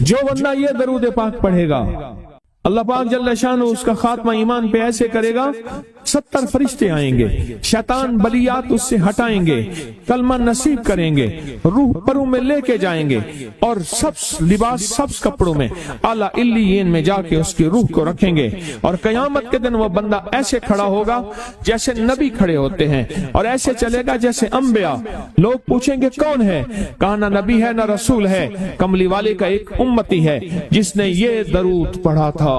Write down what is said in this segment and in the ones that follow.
جو بندہ یہ درود پاک پڑھے گا اللہ پاک جل شانہ اس کا خاتمہ ایمان پہ ایسے کرے گا 70 فرشتے آئیں گے، شیطان بلیات اس سے ہٹائیں گے، کلمہ نصیب کریں گے، روح پروں میں لے کے جائیں گے اور سبز کپڑوں میں اعلیٰ علیین میں جا کے اس کی روح کو رکھیں گے، اور قیامت کے دن وہ بندہ ایسے کھڑا ہوگا جیسے نبی کھڑے ہوتے ہیں، اور ایسے چلے گا جیسے انبیاء۔ لوگ پوچھیں گے کون ہے؟ کہا نہ نبی ہے نہ رسول ہے، کملی والے کا ایک امتی ہے جس نے یہ درود پڑھا تھا۔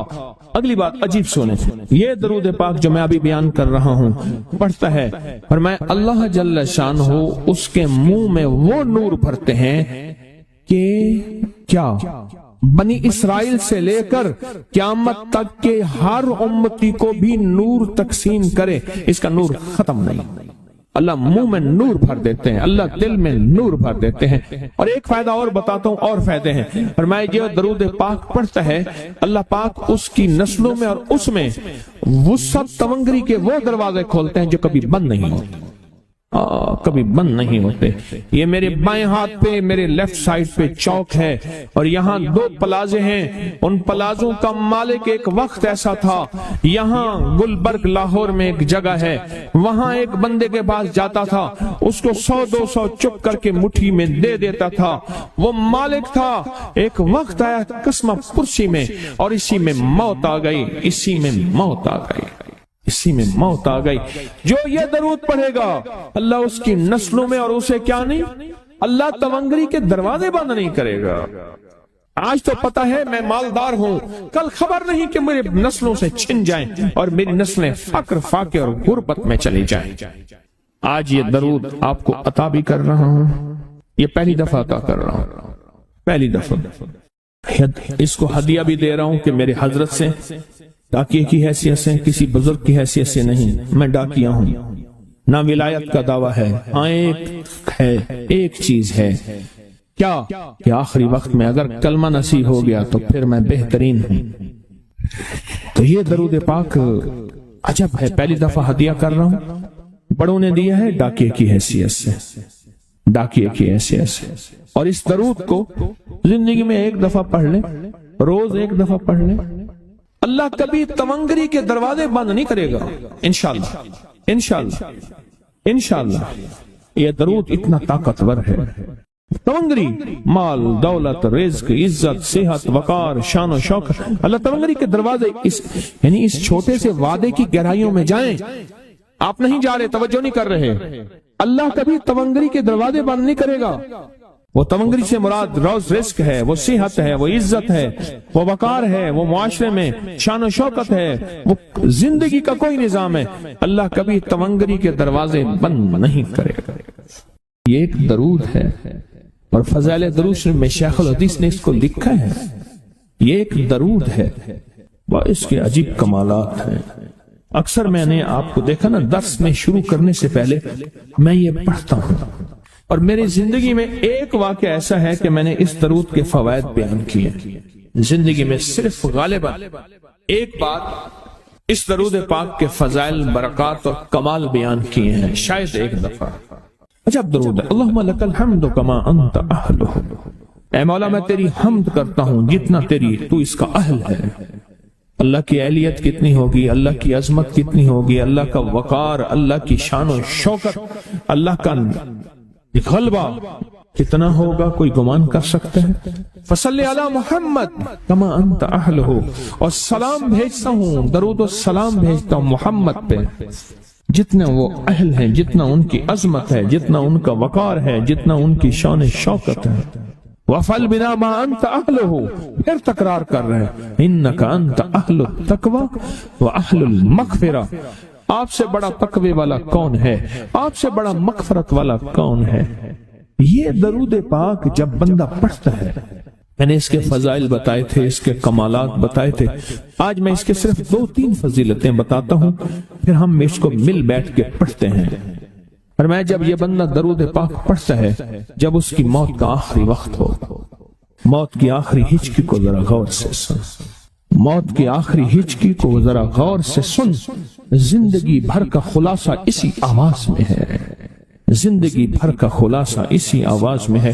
اگلی بات عجیب سنیں، یہ درود پاک جو میں ابھی بیان کر رہا ہوں پڑھتا ہے اور میں اللہ جل شانہ اس کے منہ میں وہ نور بھرتے ہیں کہ کیا بنی اسرائیل سے لے کر قیامت تک کے ہر امتی کو بھی نور تقسیم کرے، اس کا نور ختم نہیں۔ اللہ منہ میں نور بھر دیتے ہیں، اللہ دل میں نور بھر دیتے ہیں۔ اور ایک فائدہ اور بتاتا ہوں، اور فائدے ہیں۔ فرمائے جو درود پاک پڑھتا ہے اللہ پاک اس کی نسلوں میں اور اس میں وسعت تونگری کے وہ دروازے کھولتے ہیں جو کبھی بند نہیں ہوتے، کبھی بند نہیں ہوتے۔ یہ میرے بائیں ہاتھ پہ میرے لیفٹ سائڈ پہ چوک ہے اور یہاں 2 پلازے ہیں، ان پلازوں کا مالک ایک وقت ایسا تھا، یہاں گلبرگ لاہور میں ایک جگہ ہے، وہاں ایک بندے کے پاس جاتا تھا، اس کو 100-200 چپ کر کے مٹھی میں دے دیتا تھا، وہ مالک تھا۔ ایک وقت آیا قسمہ پرسی میں اور اسی میں موت آ گئی، اسی میں موت آ گئی، اسی میں موت آ گئی۔ جو یہ درود پڑھے گا اللہ اس کی نسلوں میں اور اسے کیا نہیں، اللہ تونگری کے دروازے بند نہیں کرے گا۔ آج تو پتہ ہے میں مالدار ہوں، کل خبر نہیں کہ میرے نسلوں سے چھن جائیں اور میری نسلیں فقر فاقے اور غربت میں چلی جائیں۔ آج یہ درود آپ کو عطا بھی کر رہا ہوں، یہ پہلی دفعہ عطا کر رہا ہوں، پہلی دفعہ۔ اس کو ہدیہ بھی دے رہا ہوں کہ میرے حضرت سے، ڈاکیے کی حیثیت سے، کسی بزرگ کی حیثیت سے نہیں، میں ڈاکیا ہوں، نہ ولایت کا دعویٰ ہے، ایک چیز ہے کیا کہ آخری وقت میں اگر کلمہ نصیب ہو گیا تو پھر میں بہترین ہوں۔ تو یہ درود پاک عجب ہے، پہلی دفعہ ہدیہ کر رہا ہوں، بڑوں نے دیا ہے ڈاکیے کی حیثیت سے، ڈاکیے کی حیثیت سے۔ اور اس درود کو زندگی میں ایک دفعہ پڑھ لیں، روز ایک دفعہ پڑھ لیں، اللہ کبھی تونگری کے دروازے بند نہیں کرے گا انشاءاللہ، انشاءاللہ، انشاءاللہ۔ یہ درود اتنا طاقتور ہے۔ تونگری مال، دولت، رزق، عزت، صحت، وقار، شان و شوکت، اللہ تونگری کے دروازے یعنی اس چھوٹے سے وعدے کی گہرائیوں میں جائیں۔ آپ نہیں جا رہے، توجہ نہیں کر رہے، اللہ کبھی تونگری کے دروازے بند نہیں کرے گا۔ وہ تونگری سے مراد روز رزق ہے، وہ صحت ہے، وہ عزت ہے، وہ وقار ہے، وہ معاشرے میں شان و شوکت ہے، وہ زندگی کا کوئی نظام ہے، اللہ کبھی تونگری کے دروازے بند نہیں کرے گا۔ یہ ایک درود ہے اور فضائل درود میں شیخ الحدیث نے اس کو لکھا ہے، یہ ایک درود ہے، اس کے عجیب کمالات ہیں۔ اکثر میں نے آپ کو دیکھا نا، درس میں شروع کرنے سے پہلے میں یہ پڑھتا ہوں، اور میری زندگی میں ایک واقعہ ایسا ہے کہ میں نے اس درود کے فوائد بیان کیے زندگی میں، صرف غالباً ایک بات اس درود پاک کے فضائل، برکات اور کمال بیان کیے ہیں، شاید ایک دفعہ۔ عجب درود ہے، اللہم لک الحمد کما انت اہلہ، اے مولا میں تیری حمد کرتا ہوں جتنا تو اس کا اہل ہے۔ اللہ کی اہلیت کتنی ہوگی، اللہ کی عظمت کتنی ہوگی، اللہ کا وقار، اللہ کی شان و شوکت، اللہ کا غلبہ کتنا ہوگا، کوئی گمان کر سکتا ہے؟ فصلی علی محمد کما انت اہلہ، اور سلام بھیجتا ہوں، درود و سلام بھیجتا ہوں محمد پہ جتنا وہ اہل ہیں، جتنا ان کی عظمت ہے، جتنا ان کا وقار ہے، جتنا ان کی شان شوکت ہے۔ وَفَلْ بِنَا مَا أَنْتَ أَهْلُهُ، پھر تکرار کر رہے ہیں، إِنَّكَ أَنْتَ أَهْلُ التَّقْوَى وَأَهْلُ الْمَغْفِرَةِ، آپ سے بڑا تقوی والا کون ہے، آپ سے بڑا مغفرت والا کون ہے۔ یہ درود پاک جب بندہ پڑھتا ہے، میں نے اس کے فضائل بتائے تھے، اس کے کمالات بتائے تھے، آج میں اس کے صرف 2-3 فضیلتیں بتاتا ہوں، پھر ہم اس کو مل بیٹھ کے پڑھتے ہیں۔ اور میں جب یہ بندہ درود پاک پڑھتا ہے، جب اس کی موت کا آخری وقت ہو، موت کی آخری ہچکی کو ذرا غور سے سن، موت کی آخری ہچکی کو ذرا غور سے سن، زندگی بھر کا خلاصہ اسی آواز میں ہے، زندگی بھر کا خلاصہ اسی آواز میں ہے۔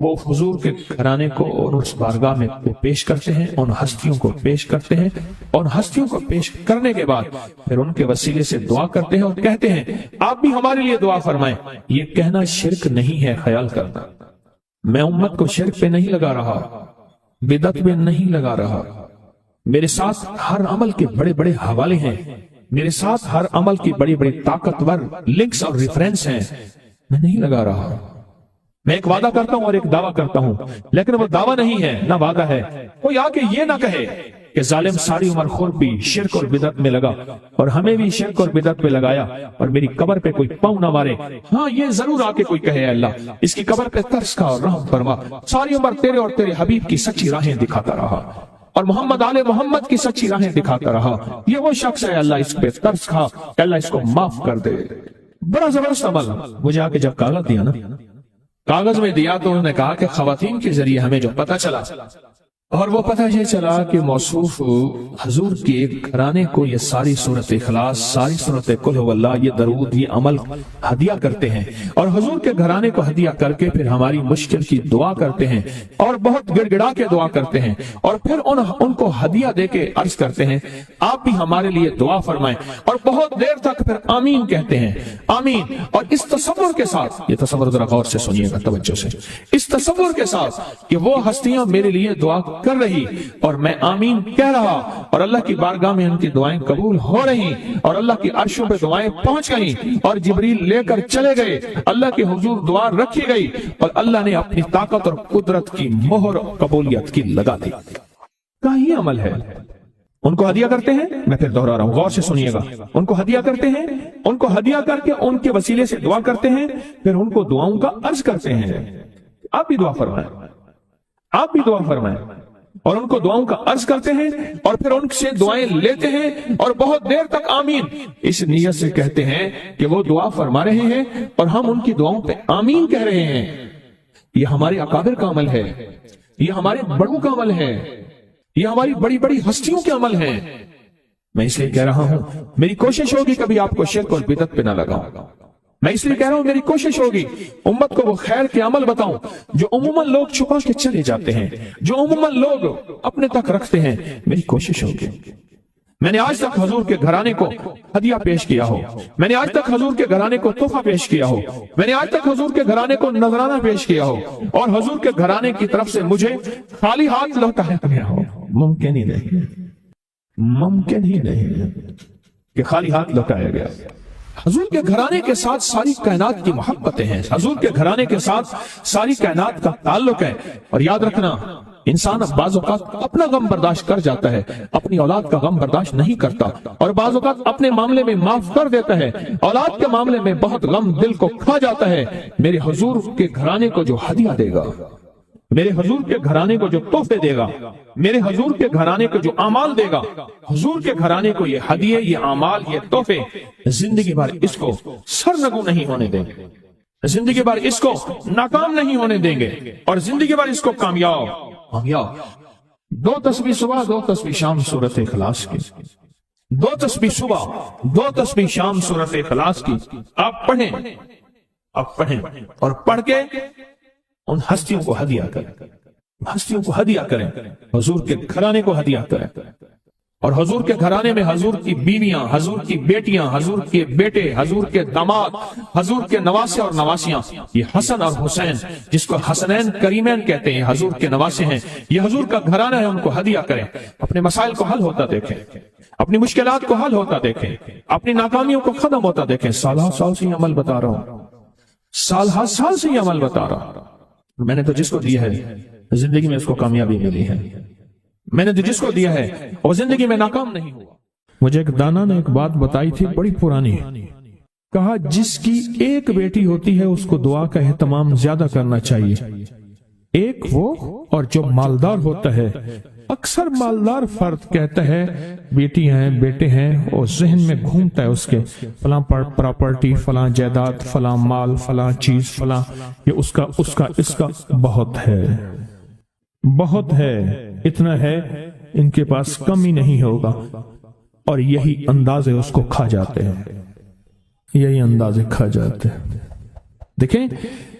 وہ حضور کے گھرانے کو اور اس بارگاہ میں پیش کرتے ہیں، ان ہستیوں کو پیش کرتے ہیں، اور ہستیوں کو پیش کرنے کے بعد پھر ان کے وسیلے سے دعا کرتے ہیں اور کہتے ہیں آپ بھی ہمارے لیے دعا فرمائیں۔ یہ کہنا شرک نہیں ہے، خیال کرنا، میں امت کو شرک پہ نہیں لگا رہا، بدعت پہ نہیں لگا رہا، میرے ساتھ ہر عمل کے بڑے بڑے حوالے ہیں، میرے ساتھ ہر عمل کی بڑی بڑی طاقتور لنکس اور ریفرنس ہیں، میں نہیں لگا رہا۔ میں ایک وعدہ کرتا ہوں اور ایک دعویٰ کرتا ہوں، لیکن وہ دعویٰ نہیں ہے نہ وعدہ ہے۔ کوئی آ کے یہ نہ کہے کہ ظالم ساری عمر خود بھی شرک اور بدعت میں لگا اور ہمیں بھی شرک اور بدعت میں لگایا، اور میری قبر پہ کوئی پاؤں نہ مارے۔ ہاں یہ ضرور آ کے کوئی کہے اللہ اس کی قبر پہ ترس کھا اور رحم فرما، ساری عمر تیرے اور تیرے حبیب کی سچی راہیں دکھاتا رہا اور محمد آل محمد کی سچی راہیں دکھاتا رہا، یہ وہ شخص ہے، اللہ اس پہ ترس کھا، اللہ اس کو معاف کر دے۔ بڑا زبردست عمل۔ مجھے آ کے جب کاغذ دیا نا، کاغذ میں دیا تو انہوں نے کہا کہ خواتین کے ذریعے ہمیں جو پتہ چلا، اور وہ پتہ یہ چلا کہ موصوف حضور کے گھرانے کو یہ ساری سورت اخلاص، ساری سورت قل هو اللہ، یہ درود، یہ عمل ہدیہ کرتے ہیں، اور حضور کے گھرانے کو ہدیہ کر کے پھر ہماری مشکل کی دعا کرتے ہیں اور بہت گڑ گڑا کے دعا کرتے ہیں، اور پھر ان کو ہدیہ دے کے عرض کرتے ہیں آپ بھی ہمارے لیے دعا فرمائیں، اور بہت دیر تک پھر آمین کہتے ہیں، آمین۔ اور اس تصور کے ساتھ، یہ تصور ذرا غور سے سنیے گا توجہ سے، اس تصور کے ساتھ کہ وہ ہستیاں میرے لیے دعا کر رہی اور میں آمین کہہ رہا، اور اللہ کی بارگاہ میں ان کی دعائیں قبول ہو رہی، اور اللہ کی عرشوں پہ دعائیں پہنچ گئیں، اور جبریل لے کر چلے گئے، اللہ کے حضور دعا رکھی گئی، اور اللہ نے اپنی طاقت اور قدرت کی مہر قبولیت کی لگا دی۔ کہاں یہ عمل ہے؟ ان کو ہدیہ کرتے ہیں، میں پھر دوہرا رہا ہوں، غور سے سنیے گا، ان کو ہدیہ کرتے ہیں، ان کو ہدیہ کر کے ان کے وسیلے سے دعا کرتے ہیں، پھر ان کو دعاؤں کا عرض کرتے ہیں آپ بھی دعا فرمائیں، آپ بھی دعا فرمائیں، اور ان کو دعاؤں کا عرض کرتے ہیں، اور پھر ان سے دعائیں لیتے ہیں، اور بہت دیر تک آمین اس نیت سے کہتے ہیں کہ وہ دعا فرما رہے ہیں اور ہم ان کی دعاؤں پہ آمین کہہ رہے ہیں۔ یہ ہمارے اکابر کا عمل ہے، یہ ہمارے بڑوں کا عمل ہے، یہ ہماری بڑی بڑی ہستیوں کے عمل ہیں۔ میں اس لیے کہہ رہا ہوں میری کوشش ہوگی کبھی آپ کو شرک اور بدعت پہ نہ لگاؤں، میں اس لیے کہہ رہا ہوں میری کوشش ہوگی امت کو وہ خیر کے عمل بتاؤں جو عموماً لوگ چھپا کے چلے جاتے ہیں، جو عموماً لوگ اپنے تک رکھتے ہیں۔ میری کوشش ہوگی، میں نے آج تک حضور کے گھرانے کو ہدیہ پیش کیا ہو، میں نے آج تک حضور کے گھرانے کو تحفہ پیش کیا ہو، میں نے آج تک حضور کے گھرانے کو نذرانہ پیش کیا ہو، اور حضور کے گھرانے کی طرف سے مجھے خالی ہاتھ لوٹایا گیا ہو۔ ممکن ہی نہیں، ممکن ہی نہیں کہ خالی ہاتھ لوٹایا گیا۔ حضور کے گھرانے کے ساتھ ساری کائنات کی محبتیں ہیں، حضور کے گھرانے کے ساتھ ساری کائنات کا تعلق ہے، اور یاد رکھنا انسان بعض اوقات اپنا غم برداشت کر جاتا ہے، اپنی اولاد کا غم برداشت نہیں کرتا، اور بعض اوقات اپنے معاملے میں معاف کر دیتا ہے، اولاد کے معاملے میں بہت غم دل کو کھا جاتا ہے۔ میرے حضور کے گھرانے کو جو ہدیہ دے گا، میرے حضور کے گھرانے کو جو تحفے دے گا، میرے حضور کے گھرانے کو جو اعمال دے گا، حضور کے گھرانے کو یہ ہدیے، یہ اعمال، یہ تحفے زندگی بھر اس کو سرنگو نہیں ہونے دیں گے، زندگی بھر اس کو ناکام نہیں ہونے دیں گے، اور زندگی بھر اس کو کامیاب۔ 2 تسبیح صبح، 2 تسبیح شام سورت اخلاص کی، 2 تسبیح صبح، 2 تسبیح شام سورت اخلاص کی آپ پڑھیں، آپ پڑھیں، اور پڑھ کے ان ہستیوں کو ہدیہ کریں، ہستیوں کو ہدیہ کریں، حضور کے گھرانے کو ہدیہ کریں، اور حضور کے گھرانے میں حضور کی بیویاں، حضور کی بیٹیاں، حضور کے بیٹے، حضور کے داماد، حضور کے نواسے اور نواسیاں، یہ حسن اور حسین جس کو حسنین کریمین کہتے ہیں، حضور کے نواسے ہیں، یہ حضور کا گھرانہ ہے، ان کو ہدیہ کریں، اپنے مسائل کو حل ہوتا دیکھیں، اپنی مشکلات کو حل ہوتا دیکھیں، اپنی ناکامیوں کو ختم ہوتا دیکھیں۔ سال سے یہ عمل بتا رہا ہوں، سال سے یہ عمل بتا رہا ہوں۔ میں نے تو جس کو دیا ہے زندگی میں اس کو کامیابی ملی ہے، میں نے تو جس کو دیا ہے اور زندگی میں ناکام نہیں ہوا۔ مجھے ایک دانا نے ایک بات بتائی تھی بڑی پرانی، کہا جس کی ایک بیٹی ہوتی ہے اس کو دعا کا اہتمام زیادہ کرنا چاہیے، ایک وہ اور جو مالدار ہوتا ہے۔ اکثر مالدار فرد کہتا ہے بیٹی ہیں بیٹے ہیں، اور ذہن میں گھومتا ہے اس کے فلاں پراپرٹی، فلاں جائیداد، فلاں مال، فلاں چیز، فلاں، یہ اس کا بہت ہے، بہت ہے، اتنا ہے ان کے پاس کم ہی نہیں ہوگا، اور یہی اندازے اس کو کھا جاتے ہیں، یہی اندازے کھا جاتے ہیں۔ دیکھیں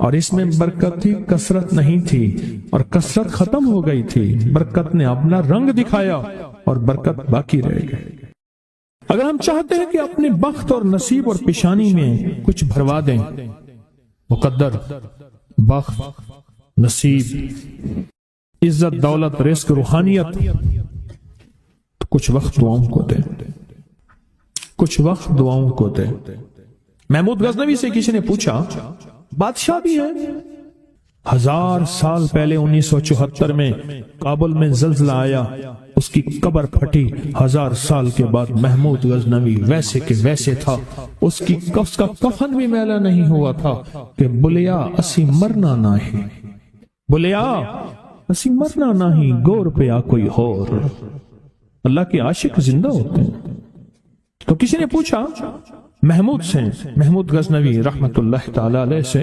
اور اس میں برکت تھی، کثرت نہیں تھی، اور کثرت ختم ہو گئی تھی، برکت نے اپنا رنگ دکھایا اور برکت باقی رہ گئی۔ اگر ہم چاہتے ہیں کہ اپنے بخت اور نصیب اور پیشانی میں کچھ بھروا دیں، مقدر، بخت، نصیب، عزت، دولت، رزق، روحانیت، تو کچھ وقت دعاؤں کو دیں، کچھ وقت دعاؤں کو دیں۔ محمود غزنوی سے کسی نے پوچھا، بادشاہ بھی ہے، 1000 سال پہلے 1974 میں کابل میں زلزلہ آیا، اس کی قبر پھٹی، 1000 سال کے بعد محمود غزنوی ویسے کہ ویسے تھا، اس کا کفن بھی میلا نہیں ہوا تھا کہ بلیا اسی مرنا نہیں، بلیا اسی مرنا نہیں، گور پہ آ کوئی اور۔ اللہ کے عاشق زندہ ہوتے ہیں۔ تو کسی نے پوچھا محمود سے، محمود غزنوی رحمت اللہ تعالی علیہ سے،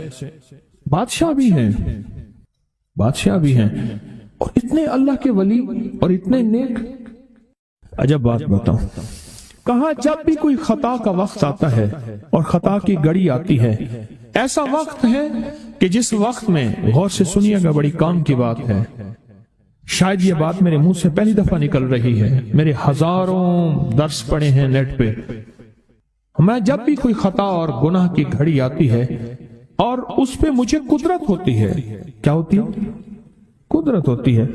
بادشاہ بھی ہیں، بادشاہ بھی ہیں، اور اتنے اللہ کے ولی اور اتنے نیک۔ عجب بات بتاؤں، کہا جب بھی کوئی خطا کا وقت آتا ہے اور خطا کی گھڑی آتی ہے، ایسا وقت ہے کہ جس وقت میں، غور سے سنیے گا، بڑی کام کی بات ہے، شاید یہ بات میرے منہ سے پہلی دفعہ نکل رہی ہے، میرے ہزاروں درس پڑے ہیں نیٹ پہ، میں جب بھی کوئی خطا اور گناہ کی گھڑی آتی ہے اور اس پہ مجھے قدرت ہوتی ہے، کیا ہوتی ہے؟ قدرت ہوتی ہے،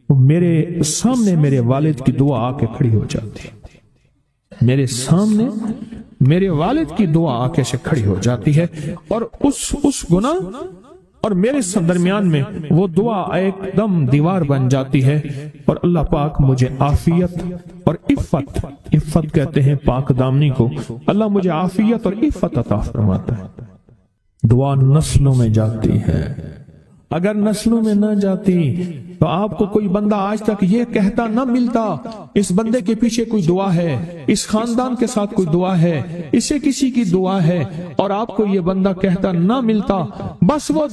میرے سامنے میرے والد کی دعا آ کے کھڑی ہو جاتی ہے، میرے سامنے میرے والد کی دعا آ کے سے کھڑی ہو جاتی ہے، اور اس گناہ اور میرے درمیان میں وہ دعا ایک دم دیوار بن جاتی ہے، اور اللہ پاک مجھے عافیت اور عفت کہتے ہیں پاک دامنی کو، اللہ مجھے عافیت اور عفت عطا فرماتا ہے۔ دعا نسلوں میں جاتی ہے، اگر نسلوں میں نہ جاتی تو آپ کو کوئی بندہ آج تک یہ کہتا نہ ملتا اس بندے کے پیچھے کوئی دعا ہے، اس خاندان کے ساتھ کوئی دعا ہے، اسے کسی کی دعا ہے، اور آپ کو یہ بندہ کہتا نہ ملتا، بس وہ